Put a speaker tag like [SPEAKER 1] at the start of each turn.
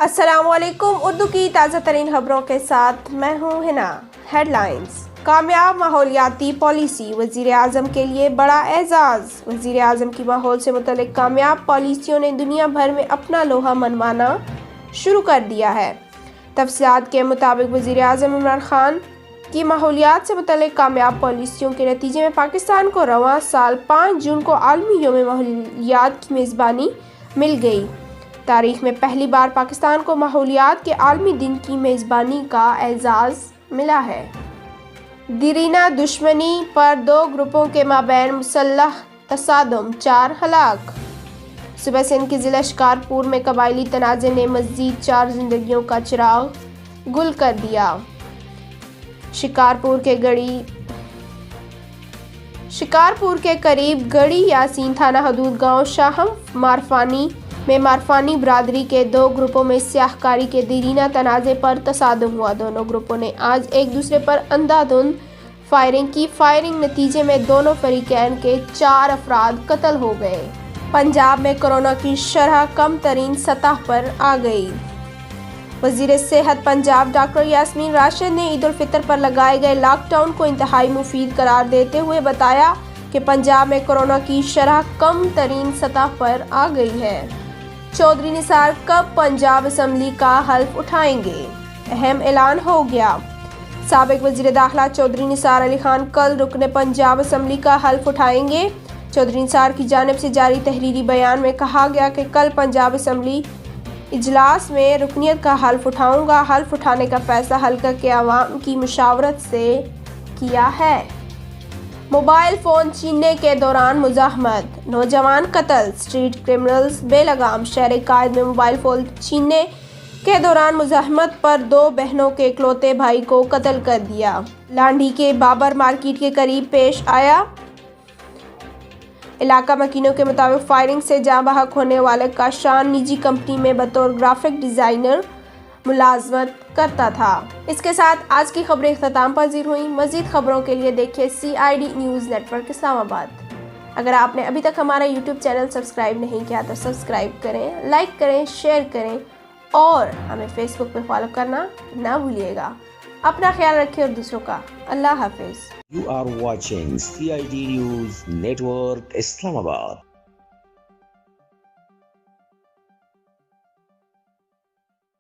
[SPEAKER 1] السلام علیکم، اردو کی تازہ ترین خبروں کے ساتھ میں ہوں ہنا۔ Headlines. کامیاب ماحولیاتی پالیسی، وزیر اعظم کے لیے بڑا اعزاز۔ وزیر اعظم کی ماحول سے متعلق کامیاب پالیسیوں نے دنیا بھر میں اپنا لوہا منوانا شروع کر دیا ہے۔ تفصیلات کے مطابق وزیر اعظم عمران خان کی ماحولیات سے متعلق کامیاب پالیسیوں کے نتیجے میں پاکستان کو رواں سال 5 جون کو عالمی یوم ماحولیات کی میزبانی مل گئی۔ تاریخ میں پہلی بار پاکستان کو ماحولیات کے عالمی دن کی میزبانی کا اعزاز ملا ہے۔ دیرینہ دشمنی پر 2 گروپوں کے مابین مسلح تصادم، 4 ہلاک۔ صوبہ سندھ کے ضلع شکارپور میں قبائلی تنازع نے مزید 4 زندگیوں کا چراغ گل کر دیا۔ شکارپور کے قریب گڑھی یاسین تھانہ حدود گاؤں شاہم مارفانی برادری کے 2 گروپوں میں سیاہ کاری کے دیرینہ تنازع پر تصادم ہوا۔ دونوں گروپوں نے آج ایک دوسرے پر اندھا دھند فائرنگ کی۔ فائرنگ نتیجے میں دونوں فریقین کے 4 افراد قتل ہو گئے۔ پنجاب میں کورونا کی شرح کم ترین سطح پر آ گئی۔ وزیر صحت پنجاب ڈاکٹر یاسمین راشد نے عید الفطر پر لگائے گئے لاک ڈاؤن کو انتہائی مفید قرار دیتے ہوئے بتایا کہ پنجاب میں کورونا کی شرح کم ترین سطح پر آ گئی ہے۔ چودھری نثار کب پنجاب اسمبلی کا حلف اٹھائیں گے؟ اہم اعلان ہو گیا۔ سابق وزیر داخلہ چودھری نثار علی خان کل رکن پنجاب اسمبلی کا حلف اٹھائیں گے۔ چودھری نثار کی جانب سے جاری تحریری بیان میں کہا گیا کہ کل پنجاب اسمبلی اجلاس میں رکنیت کا حلف اٹھاؤں گا۔ حلف اٹھانے کا فیصلہ حلقہ کے عوام کی مشاورت سے کیا ہے۔ موبائل فون چھیننے کے دوران مزاحمت، نوجوان قتل۔ اسٹریٹ کرمنلز بے لگام۔ شہر قائد میں موبائل فون چھیننے کے دوران مزاحمت پر 2 بہنوں کے اکلوتے بھائی کو قتل کر دیا۔ لانڈھی کے بابر مارکیٹ کے قریب پیش آیا۔ علاقہ مکینوں کے مطابق فائرنگ سے جاں بحق ہونے والے کاشان نجی کمپنی میں بطور گرافک ڈیزائنر ملازمت کرتا تھا۔ اس کے ساتھ آج کی خبریں اختتام پذیر ہوئیں۔ مزید خبروں کے لیے دیکھیے CID نیوز نیٹ ورک اسلام آباد۔ اگر آپ نے ابھی تک ہمارا YouTube چینل سبسکرائب نہیں کیا تو سبسکرائب کریں، لائک کریں، شیئر کریں اور ہمیں فیس بک پہ فالو کرنا نہ بھولیے گا۔ اپنا خیال رکھیں اور دوسروں کا۔ اللہ حافظ۔
[SPEAKER 2] You are watching CID News Network Islamabad.